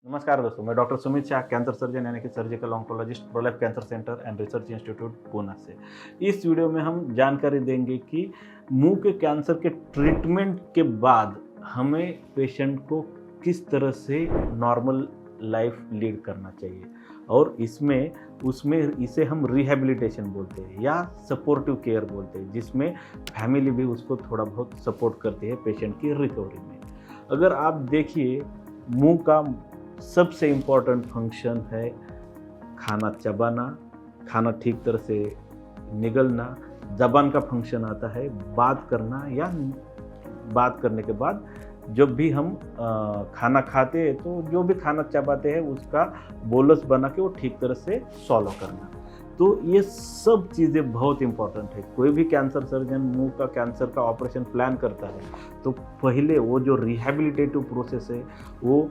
नमस्कार दोस्तों, मैं doctor Sumit Shah, cancer surgeon यानी कि surgical oncologist, Prolife cancer centre and research institute Pune से। इस वीडियो में हम जानकारी देंगे कि मुंह के कैंसर के ट्रीटमेंट के बाद हमें पेशेंट को किस तरह से नॉर्मल लाइफ लीड करना चाहिए और उसमें इसे हम रिहैबिलिटेशन बोलते हैं या सपोर्टिव केयर बोलते हैं, जिसमें फैमिली भी उसको थोड़ा बहुत सपोर्ट करती है पेशेंट की रिकवरी में। अगर आप देखिए, मुंह का सबसे इम्पोर्टेंट फंक्शन है खाना चबाना, खाना ठीक तरह से निगलना। ज़बान का फंक्शन आता है बात करना, या बात करने के बाद जब भी हम खाना खाते हैं तो जो भी खाना चबाते हैं उसका बोलस बना के वो ठीक तरह से सॉलो करना। तो ये सब चीज़ें बहुत इम्पॉर्टेंट है। कोई भी कैंसर सर्जन मुंह का कैंसर का ऑपरेशन प्लान करता है तो पहले वो जो रिहैबिलिटेटिव प्रोसेस है वो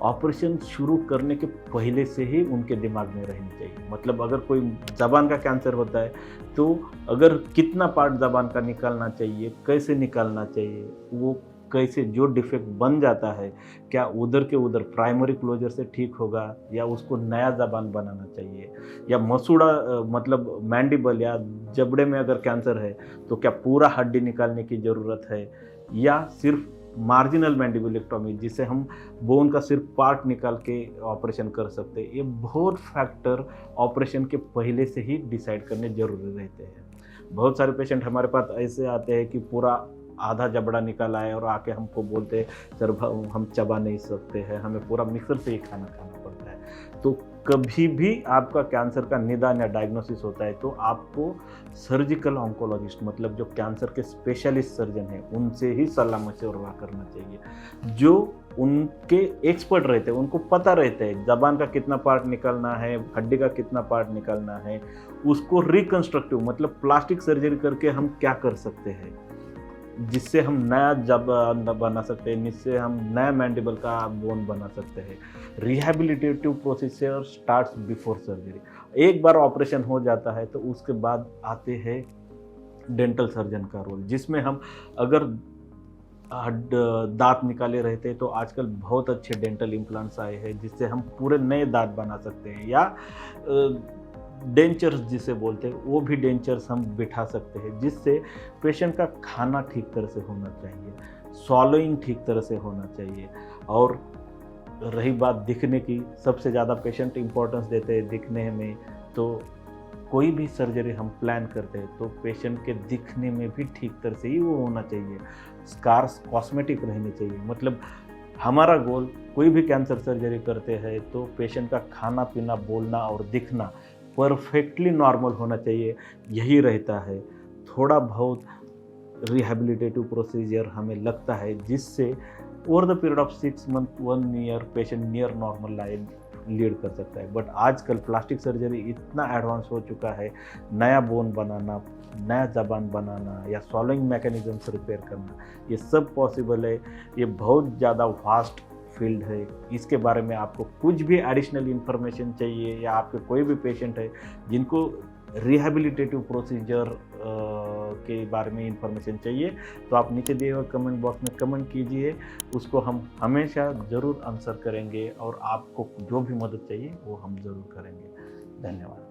ऑपरेशन शुरू करने के पहले से ही उनके दिमाग में रहनी चाहिए। मतलब अगर कोई ज़बान का कैंसर होता है तो अगर कितना पार्ट ज़बान का निकालना चाहिए, कैसे निकालना चाहिए, वो कैसे जो डिफेक्ट बन जाता है क्या उधर के उधर प्राइमरी क्लोजर से ठीक होगा या उसको नया ज़बान बनाना चाहिए, या मसूड़ा मतलब मैंडिबल या जबड़े में अगर कैंसर है तो क्या पूरा हड्डी निकालने की ज़रूरत है या सिर्फ मार्जिनल मैंडिबुलेक्टोमी जिसे हम बोन का सिर्फ पार्ट निकाल के ऑपरेशन कर सकते हैं। ये बहुत फैक्टर ऑपरेशन के पहले से ही डिसाइड करने जरूरी रहते हैं। बहुत सारे पेशेंट हमारे पास ऐसे आते हैं कि पूरा आधा जबड़ा निकाला है और आके हमको बोलते हैं सर हम चबा नहीं सकते हैं, हमें पूरा मिक्सर से ही खाना खाना पड़ता है। तो कभी भी आपका कैंसर का निदान या डायग्नोसिस होता है तो आपको सर्जिकल ऑन्कोलॉजिस्ट मतलब जो कैंसर के स्पेशलिस्ट सर्जन हैं उनसे ही सलाह मशवरा करना चाहिए, जो उनके एक्सपर्ट रहते हैं, उनको पता रहता है ज़बान का कितना पार्ट निकालना है, हड्डी का कितना पार्ट निकालना है, उसको रिकंस्ट्रक्टिव मतलब प्लास्टिक सर्जरी करके हम क्या कर सकते हैं जिससे हम नया जबान बना सकते हैं, जिससे हम नया मैंडिबल का बोन बना सकते हैं। Rehabilitative procedure starts before surgery. एक बार ऑपरेशन हो जाता है तो उसके बाद आते हैं डेंटल सर्जन का रोल, जिसमें हम अगर दांत निकाले रहते हैं तो आजकल बहुत अच्छे डेंटल इम्प्लांट्स आए हैं जिससे हम पूरे नए दांत बना सकते हैं, या डेंचर्स जिसे बोलते हैं वो भी डेंचर्स हम बिठा सकते हैं, जिससे पेशेंट का खाना ठीक तरह से होना चाहिए, swallowing ठीक तरह से होना चाहिए। और रही बात दिखने की, सबसे ज़्यादा पेशेंट इम्पोर्टेंस देते हैं दिखने में। तो कोई भी सर्जरी हम प्लान करते हैं तो पेशेंट के दिखने में भी ठीक तरह से ही वो होना चाहिए। स्कार्स कॉस्मेटिक रहने चाहिए। मतलब हमारा गोल कोई भी कैंसर सर्जरी करते हैं तो पेशेंट का खाना पीना, बोलना और दिखना परफेक्टली नॉर्मल होना चाहिए, यही रहता है। थोड़ा बहुत रिहैबिलिटेटिव प्रोसीजर हमें लगता है जिससे over the period of 6 month 1 year patient near normal life lead कर सकता है। बट आजकल प्लास्टिक सर्जरी इतना एडवांस हो चुका है, नया बोन बनाना, नया ज़बान बनाना या सॉलोइंग मैकेनिज्म्स रिपेयर करना, ये सब पॉसिबल है। ये बहुत ज़्यादा वास्ट फील्ड है। इसके बारे में आपको कुछ भी एडिशनल इन्फॉर्मेशन चाहिए या आपके कोई भी पेशेंट है जिनको रिहैबिलिटेटिव प्रोसीजर के बारे में इंफॉर्मेशन चाहिए तो आप नीचे दिए हुए कमेंट बॉक्स में कमेंट कीजिए, उसको हम हमेशा ज़रूर आंसर करेंगे और आपको जो भी मदद चाहिए वो हम ज़रूर करेंगे। धन्यवाद।